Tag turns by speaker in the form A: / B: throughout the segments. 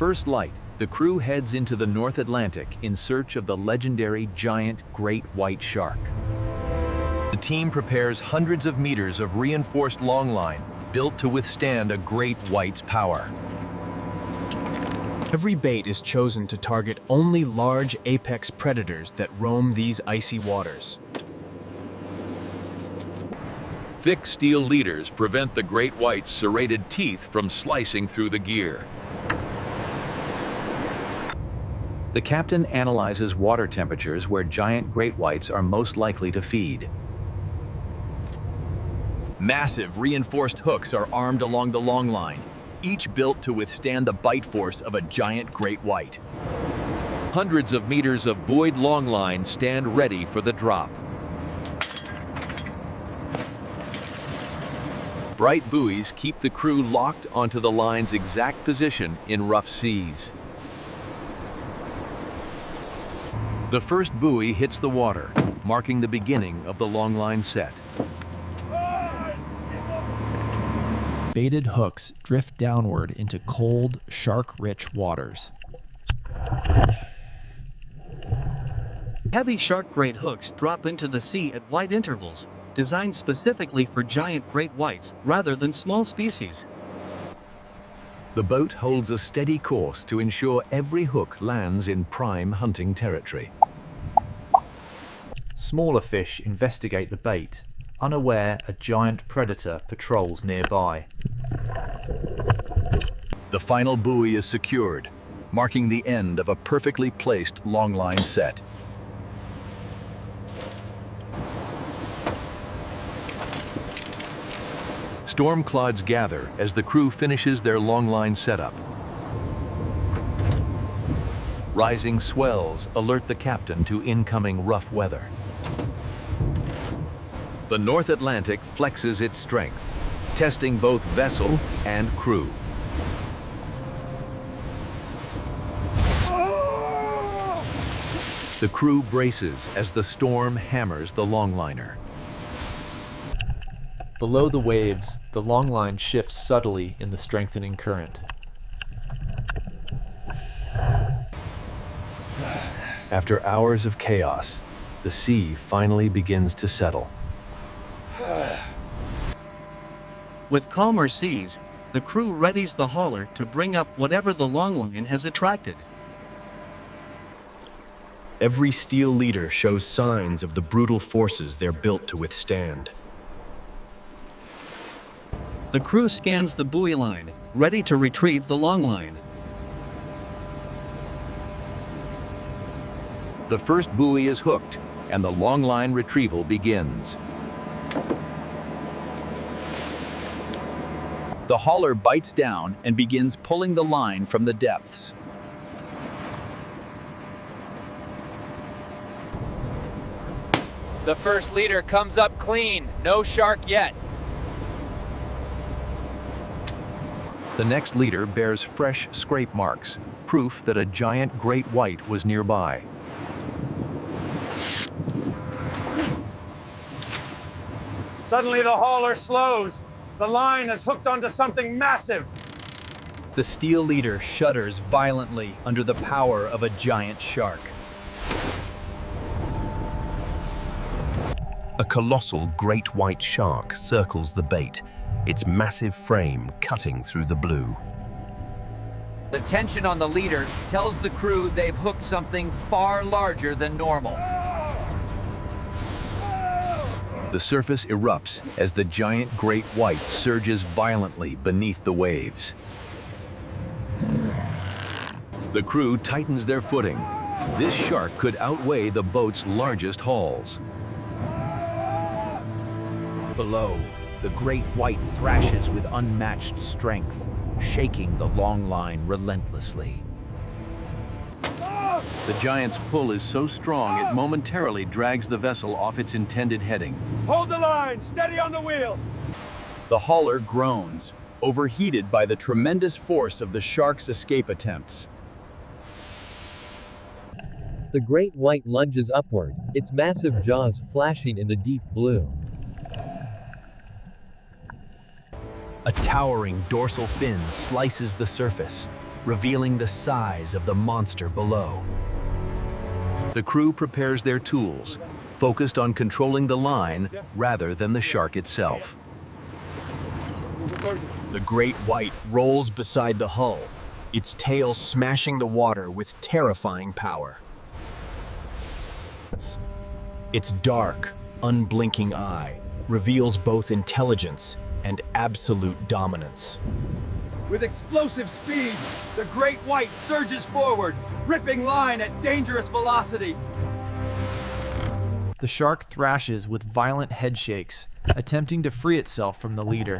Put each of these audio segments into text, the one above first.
A: first light, the crew heads into the North Atlantic in search of the legendary giant great white shark. The team prepares hundreds of meters of reinforced longline built to withstand a great white's power.
B: Every bait is chosen to target only large apex predators that roam these icy waters.
A: Thick steel leaders prevent the great white's serrated teeth from slicing through the gear. The captain analyzes water temperatures where giant great whites are most likely to feed.
C: Massive reinforced hooks are armed along the long line, each built to withstand the bite force of a giant great white.
A: Hundreds of meters of buoyed longline stand ready for the drop. Bright buoys keep the crew locked onto the line's exact position in rough seas. The first buoy hits the water, marking the beginning of the longline set.
D: Baited hooks drift downward into cold, shark-rich waters.
E: Heavy shark grade hooks drop into the sea at wide intervals, designed specifically for giant great whites rather than small species.
A: The boat holds a steady course to ensure every hook lands in prime hunting territory.
F: Smaller fish investigate the bait, unaware a giant predator patrols nearby.
A: The final buoy is secured, marking the end of a perfectly placed longline set. Storm clouds gather as the crew finishes their longline setup. Rising swells alert the captain to incoming rough weather. The North Atlantic flexes its strength, testing both vessel and crew. The crew braces as the storm hammers the longliner.
D: Below the waves, the longline shifts subtly in the strengthening current.
A: After hours of chaos, the sea finally begins to settle.
E: With calmer seas, the crew readies the hauler to bring up whatever the longline has attracted.
C: Every steel leader shows signs of the brutal forces they're built to withstand.
E: The crew scans the buoy line, ready to retrieve the longline.
A: The first buoy is hooked, and the longline retrieval begins.
C: The hauler bites down and begins pulling the line from the depths.
G: The first leader comes up clean, no shark yet.
A: The next leader bears fresh scrape marks, proof that a giant great white was nearby.
H: Suddenly the hauler slows. The line is hooked onto something massive.
C: The steel leader shudders violently under the power of a giant shark.
I: A colossal great white shark circles the bait, its massive frame cutting through the blue.
G: The tension on the leader tells the crew they've hooked something far larger than normal.
A: The surface erupts as the giant great white surges violently beneath the waves. The crew tightens their footing. This shark could outweigh the boat's largest hauls. Below, the great white thrashes with unmatched strength, shaking the longline relentlessly. The giant's pull is so strong it momentarily drags the vessel off its intended heading.
H: Hold the line, steady on the wheel.
C: The hauler groans, overheated by the tremendous force of the shark's escape attempts.
J: The great white lunges upward, its massive jaws flashing in the deep blue.
C: A towering dorsal fin slices the surface, revealing the size of the monster below.
A: The crew prepares their tools, focused on controlling the line rather than the shark itself.
C: The great white rolls beside the hull, its tail smashing the water with terrifying power. Its dark, unblinking eye reveals both intelligence and absolute dominance.
G: With explosive speed, the great white surges forward, ripping line at dangerous velocity.
D: The shark thrashes with violent head shakes, attempting to free itself from the leader.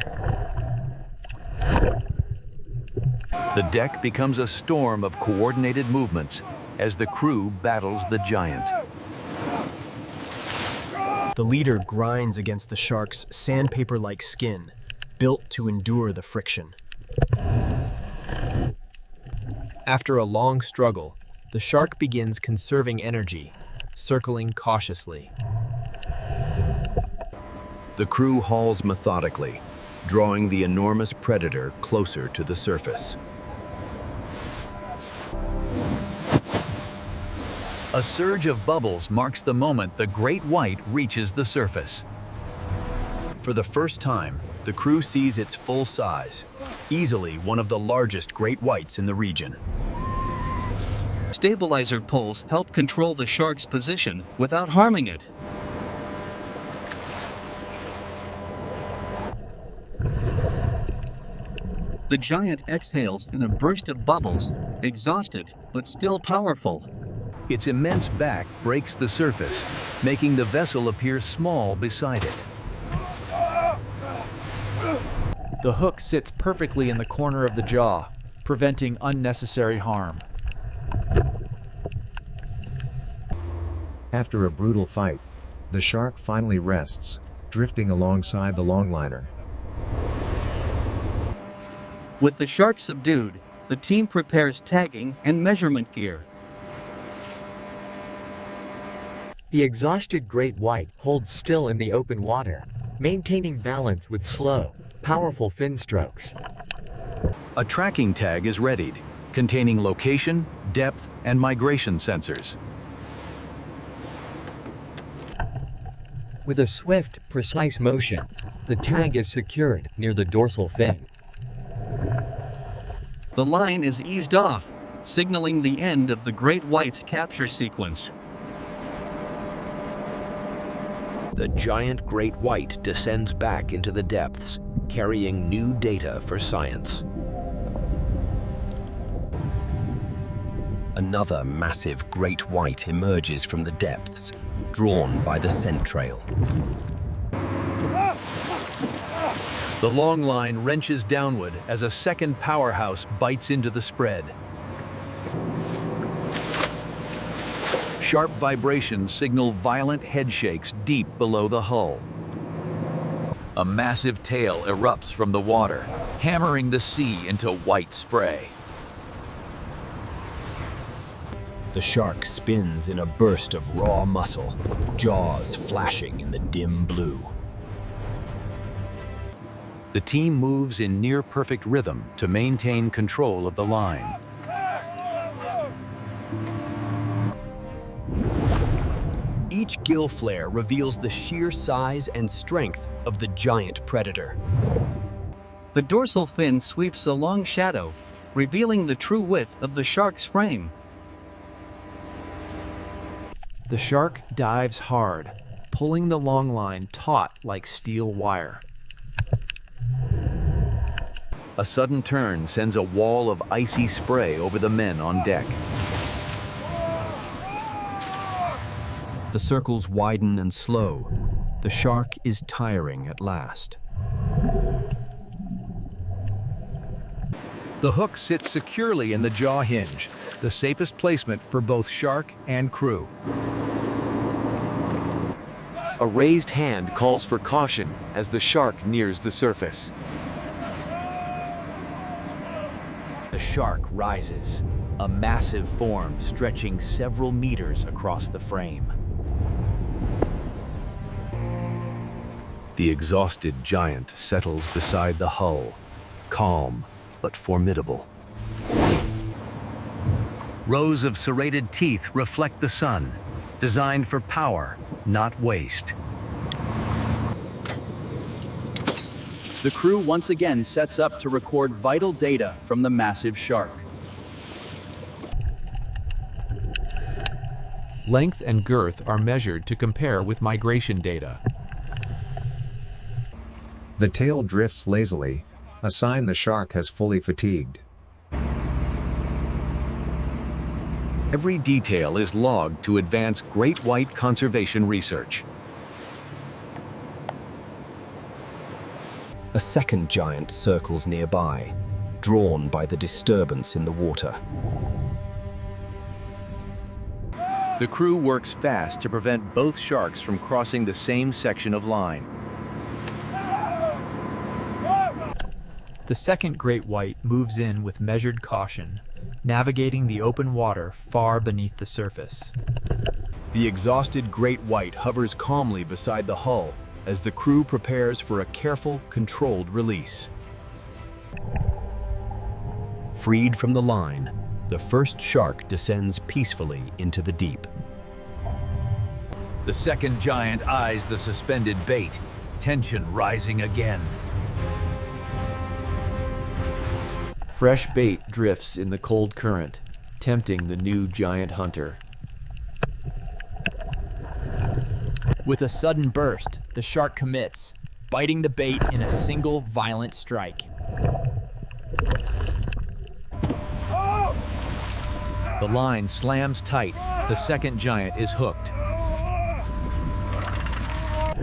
A: The deck becomes a storm of coordinated movements as the crew battles the giant.
B: The leader grinds against the shark's sandpaper-like skin, built to endure the friction. After a long struggle, the shark begins conserving energy, circling cautiously.
C: The crew hauls methodically, drawing the enormous predator closer to the surface.
A: A surge of bubbles marks the moment the great white reaches the surface.
C: For the first time, the crew sees its full size, easily one of the largest great whites in the region.
E: Stabilizer poles help control the shark's position without harming it. The giant exhales in a burst of bubbles, exhausted but still powerful.
A: Its immense back breaks the surface, making the vessel appear small beside it.
D: The hook sits perfectly in the corner of the jaw, preventing unnecessary harm.
K: After a brutal fight, the shark finally rests, drifting alongside the longliner.
E: With the shark subdued, the team prepares tagging and measurement gear.
J: The exhausted great white holds still in the open water, maintaining balance with slow, powerful fin strokes.
A: A tracking tag is readied, containing location, depth, and migration sensors.
J: With a swift, precise motion, the tag is secured near the dorsal fin.
E: The line is eased off, signaling the end of the great white's capture sequence.
I: The giant great white descends back into the depths, carrying new data for science. Another massive great white emerges from the depths, drawn by the scent trail.
A: The long line wrenches downward as a second powerhouse bites into the spread. Sharp vibrations signal violent head shakes deep below the hull. A massive tail erupts from the water, hammering the sea into white spray.
C: The shark spins in a burst of raw muscle, jaws flashing in the dim blue.
A: The team moves in near-perfect rhythm to maintain control of the line.
C: Each gill flare reveals the sheer size and strength of the giant predator.
E: The dorsal fin sweeps a long shadow, revealing the true width of the shark's frame.
D: The shark dives hard, pulling the long line taut like steel wire.
A: A sudden turn sends a wall of icy spray over the men on deck.
C: The circles widen and slow. The shark is tiring at last.
A: The hook sits securely in the jaw hinge, the safest placement for both shark and crew.
L: A raised hand calls for caution as the shark nears the surface.
C: The shark rises, a massive form stretching several meters across the frame.
A: The exhausted giant settles beside the hull, calm but formidable. Rows of serrated teeth reflect the sun, designed for power, not waste.
B: The crew once again sets up to record vital data from the massive shark.
D: Length and girth are measured to compare with migration data.
K: The tail drifts lazily, a sign the shark has fully fatigued.
A: Every detail is logged to advance great white conservation research.
I: A second giant circles nearby, drawn by the disturbance in the water.
A: The crew works fast to prevent both sharks from crossing the same section of line.
B: The second great white moves in with measured caution, navigating the open water far beneath the surface.
C: The exhausted great white hovers calmly beside the hull as the crew prepares for a careful, controlled release.
I: Freed from the line, the first shark descends peacefully into the deep.
A: The second giant eyes the suspended bait, tension rising again.
D: Fresh bait drifts in the cold current, tempting the new giant hunter.
B: With a sudden burst, the shark commits, biting the bait in a single violent strike.
A: The line slams tight. The second giant is hooked.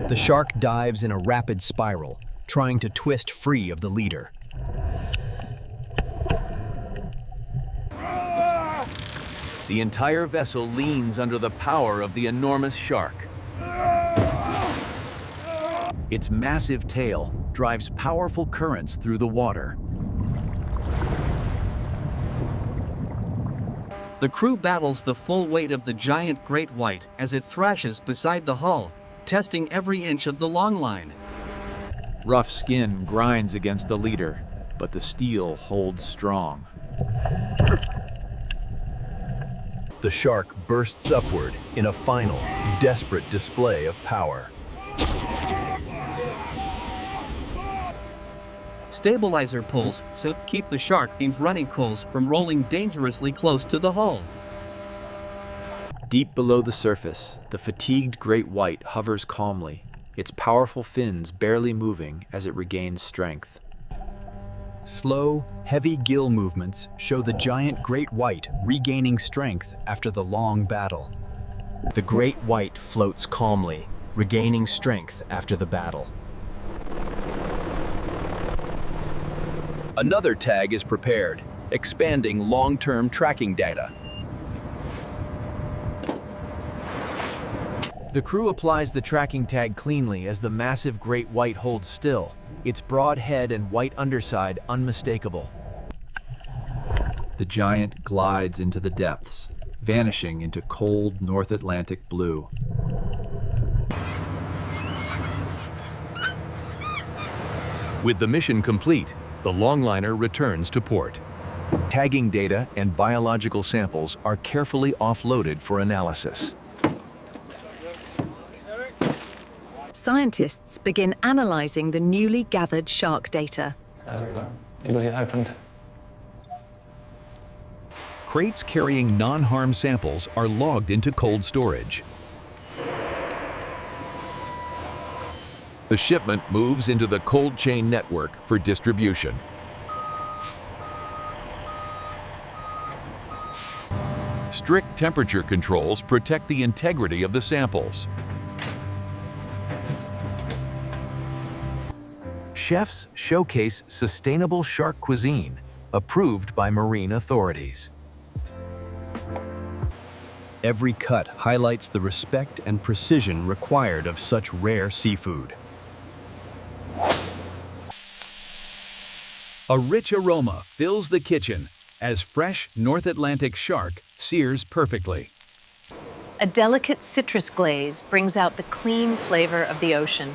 I: The shark dives in a rapid spiral, trying to twist free of the leader.
A: The entire vessel leans under the power of the enormous shark. Its massive tail drives powerful currents through the water.
E: The crew battles the full weight of the giant great white as it thrashes beside the hull, testing every inch of the long line.
D: Rough skin grinds against the leader, but the steel holds strong.
C: The shark bursts upward in a final, desperate display of power.
E: Stabilizer pulls so keep the shark in running coals from rolling dangerously close to the hull.
D: Deep below the surface, the fatigued great white hovers calmly, its powerful fins barely moving as it regains strength.
B: Slow, heavy gill movements show the giant great white regaining strength after the long battle.
M: The great white floats calmly, regaining strength after the battle.
C: Another tag is prepared, expanding long-term tracking data.
D: The crew applies the tracking tag cleanly as the massive great white holds still, its broad head and white underside unmistakable. The giant glides into the depths, vanishing into cold North Atlantic blue.
A: With the mission complete, the longliner returns to port. Tagging data and biological samples are carefully offloaded for analysis.
N: Scientists begin analyzing the newly gathered shark data.
A: Crates carrying non-harm samples are logged into cold storage. The shipment moves into the cold chain network for distribution. Strict temperature controls protect the integrity of the samples. Chefs showcase sustainable shark cuisine, approved by marine authorities.
C: Every cut highlights the respect and precision required of such rare seafood.
A: A rich aroma fills the kitchen as fresh North Atlantic shark sears perfectly.
N: A delicate citrus glaze brings out the clean flavor of the ocean.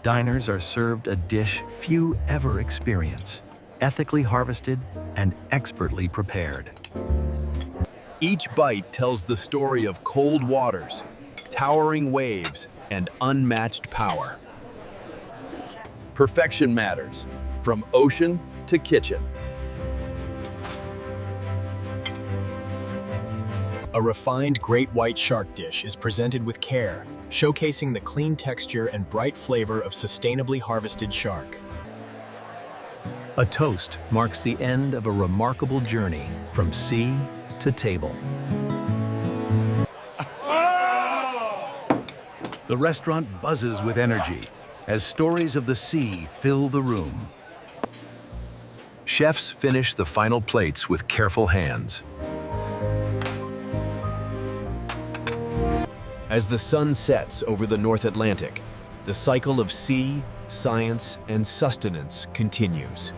A: Diners are served a dish few ever experience: ethically harvested and expertly prepared.
C: Each bite tells the story of cold waters, towering waves, and unmatched power. Perfection matters, from ocean to kitchen.
M: A refined great white shark dish is presented with care, showcasing the clean texture and bright flavor of sustainably harvested shark.
A: A toast marks the end of a remarkable journey from sea to table. The restaurant buzzes with energy as stories of the sea fill the room. Chefs finish the final plates with careful hands.
C: As the sun sets over the North Atlantic, the cycle of sea, science, and sustenance continues.